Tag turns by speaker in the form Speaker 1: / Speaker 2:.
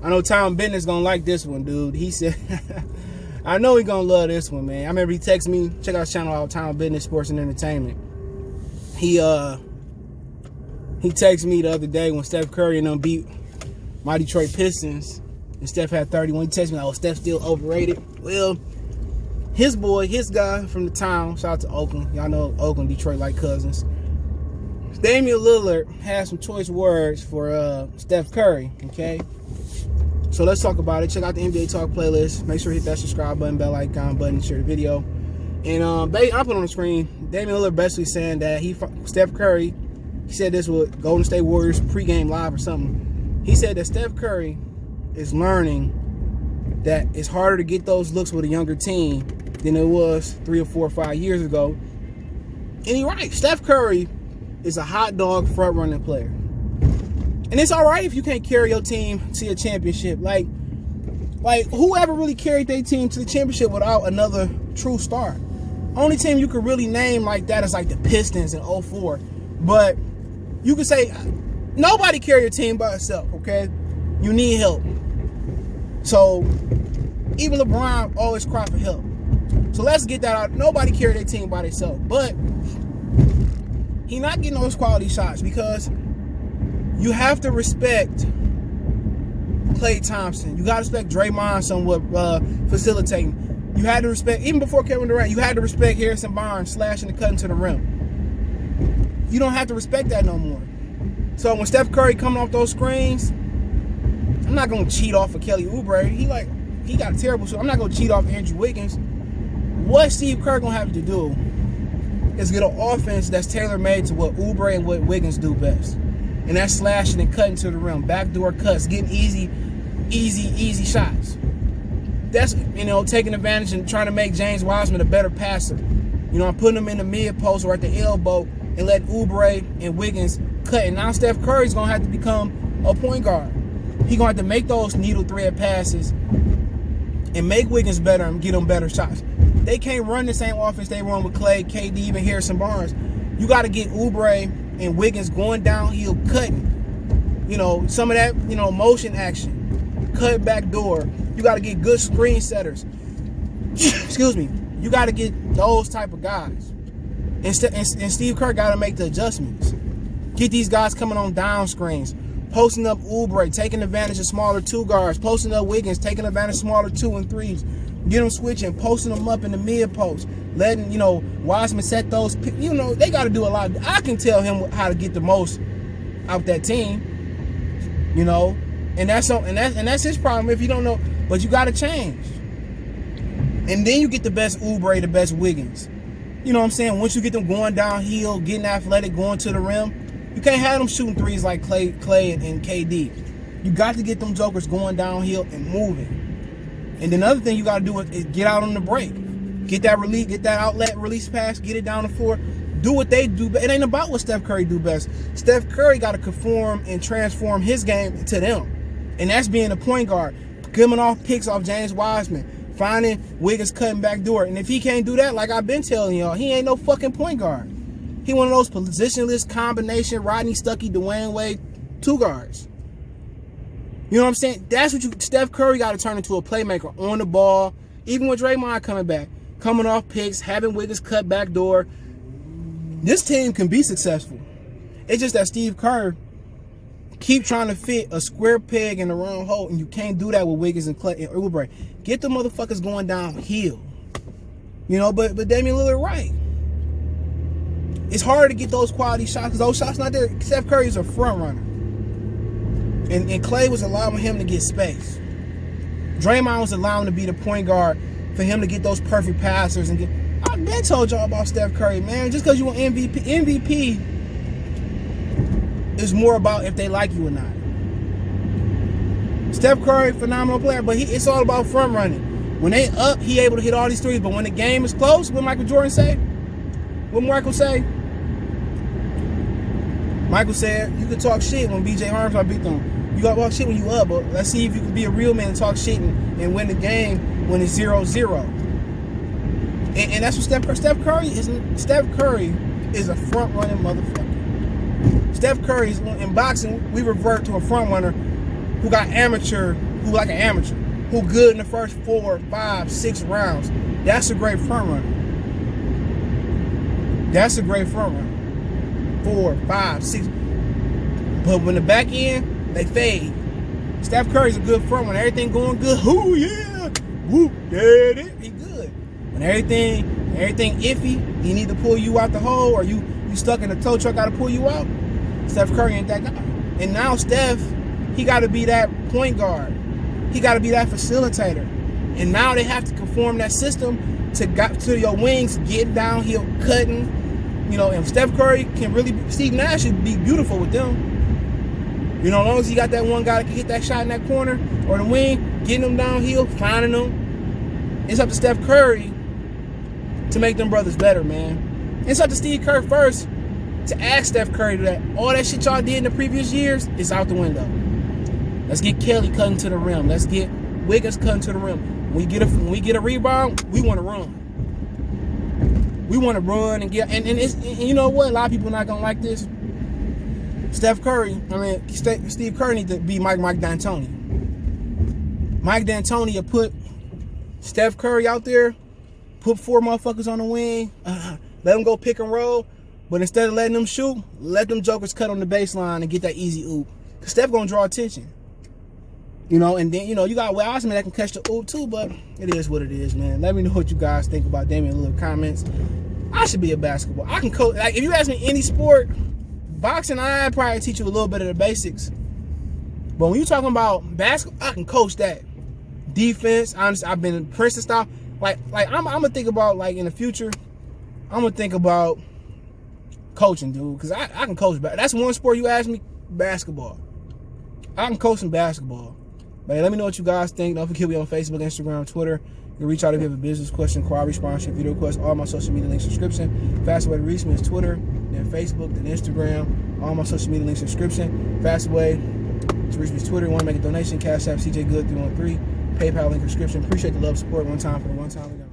Speaker 1: I know Tom Bennett's gonna like this one, dude. He said, I know he gonna love this one, man. I remember he texted me, check out his channel out, Tom Bennett Sports and Entertainment. He texted me the other day when Steph Curry and them beat my Detroit Pistons, and Steph had 31. He texted me like, oh, Steph's still overrated. Well, his guy from the town, shout out to Oakland. Y'all know Oakland, Detroit like cousins. Damian Lillard has some choice words for Steph Curry, okay? So let's talk about it. Check out the NBA Talk playlist. Make sure to hit that subscribe button, bell icon button, share the video. And I put on the screen, Damian Lillard basically saying that Steph Curry, he said this with Golden State Warriors pregame live or something. He said that Steph Curry is learning that it's harder to get those looks with a younger team than it was 3 or 4 or 5 years ago. And he's right. Steph Curry is a hot dog front running player. And it's all right if you can't carry your team to a championship. Like whoever really carried their team to the championship without another true star? Only team you could really name like that is like the Pistons in 04. But you could say nobody carry your team by itself, okay? You need help. So even LeBron always cry for help. So let's get that out. Nobody carry their team by themselves. But he's not getting those quality shots because you have to respect Klay Thompson. You got to respect Draymond somewhat facilitating. You had to respect, even before Kevin Durant, you had to respect Harrison Barnes slashing and cutting to the rim. You don't have to respect that no more. So when Steph Curry coming off those screens, I'm not going to cheat off of Kelly Oubre. He got a terrible shot. I'm not going to cheat off Andrew Wiggins. What Steve Kerr going to have to do is get an offense that's tailor-made to what Oubre and what Wiggins do best. And that's slashing and cutting to the rim, backdoor cuts, getting easy shots. That's, taking advantage and trying to make James Wiseman a better passer. I'm putting him in the mid-post or at the elbow and letting Oubre and Wiggins cut. And now Steph Curry's going to have to become a point guard. He's going to have to make those needle thread passes and make Wiggins better and get them better shots. They can't run the same offense they run with Klay, KD, even Harrison Barnes. You got to get Oubre and Wiggins going downhill, cutting. Some of that, motion action. Cut back door. You got to get good screen setters. Excuse me. You got to get those type of guys. And Steve Kerr got to make the adjustments. Get these guys coming on down screens. Posting up Oubre, taking advantage of smaller 2 guards. Posting up Wiggins, taking advantage of smaller 2 and 3s. Get them switching, posting them up in the mid-post. Letting, Wiseman set those. They got to do a lot. I can tell him how to get the most out that team. And that's his problem if you don't know. But you got to change. And then you get the best Oubre, the best Wiggins. You know what I'm saying? Once you get them going downhill, getting athletic, going to the rim, you can't have them shooting threes like Klay and KD. You got to get them jokers going downhill and moving. And then another thing you got to do is get out on the break. Get that release, get that outlet release pass, get it down the floor. Do what they do. It ain't about what Steph Curry do best. Steph Curry got to conform and transform his game to them. And that's being a point guard. Coming off picks off James Wiseman. Finding Wiggins cutting back door. And if he can't do that, like I've been telling y'all, he ain't no fucking point guard. He one of those positionless combination Rodney Stuckey, Dwayne Wade 2 guards. You know what I'm saying? That's what Steph Curry got to turn into a playmaker on the ball. Even with Draymond coming back. Coming off picks, having Wiggins cut back door. This team can be successful. It's just that Steve Kerr keep trying to fit a square peg in the round hole, and you can't do that with Wiggins and Klay and Oubre. Get the motherfuckers going downhill. But Damian Lillard right. It's hard to get those quality shots because those shots not there. Steph Curry is a front runner. And Klay was allowing him to get space. Draymond was allowing him to be the point guard for him to get those perfect passers. I've been told y'all about Steph Curry, man. Just because you want MVP is more about if they like you or not. Steph Curry, phenomenal player, but it's all about front running. When they up, he able to hit all these threes. But when the game is close, what Michael Jordan say? What Michael say? Michael said, you can talk shit when B.J. Armstrong beat them. You got to talk shit when you up, but let's see if you can be a real man and talk shit and win the game when it's 0-0. And that's what Steph Curry is. Steph Curry is a front-running motherfucker. Steph Curry, in boxing, we revert to a front-runner who got amateur who like an amateur, who good in the first 4, 5, 6 rounds. That's a great front runner. That's a great front runner. 4, 5, 6. But when the back end, they fade. Steph Curry's a good front runner. Everything going good. Ooh, yeah. Woo, yeah, he good. When everything iffy, he need to pull you out the hole, or you stuck in a tow truck, got to pull you out. Steph Curry ain't that guy. And now Steph, he got to be that point guard. He got to be that facilitator. And now they have to conform that system to your wings, getting downhill, cutting. You know, and Steph Curry can really, Steve Nash should be beautiful with them. You know, as long as he got that one guy that can hit that shot in that corner or the wing, getting them downhill, finding them. It's up to Steph Curry to make them brothers better, man. It's up to Steve Kerr first to ask Steph Curry that all that shit y'all did in the previous years is out the window. Let's get Kelly cutting to the rim. Let's get Wiggins cutting to the rim. When we get a rebound, we want to run. We want to run and get, and you know what? A lot of people not gonna like this. Steve Curry needs to be Mike D'Antoni. Mike D'Antoni will put Steph Curry out there, put 4 motherfuckers on the wing, let them go pick and roll, but instead of letting them shoot, let them jokers cut on the baseline and get that easy oop. Because Steph gonna draw attention. You know, and then, you know, you got Will Osman that can catch the oop too, but it is what it is, man. Let me know what you guys think about Damian Lillard. Comments. I should be a basketball. I can coach. Like, if you ask me any sport, boxing, I'd probably teach you a little bit of the basics. But when you're talking about basketball, I can coach that. Defense, I've been in Princeton style. Like I'm gonna think about, like, in the future, I'm gonna think about coaching, dude, because I can coach. That's one sport you ask me, basketball. I can coach some basketball. But hey, let me know what you guys think. Don't forget we on Facebook, Instagram, Twitter. You can reach out if you have a business question, query, sponsorship, video request, all my social media links, subscription. Fastest way to reach me is Twitter, then Facebook, then Instagram. All my social media links, subscription. Fastest way to reach me is Twitter. You want to make a donation, Cash App, CJ Good 313. PayPal link, subscription. Appreciate the love, support. One time for the one time.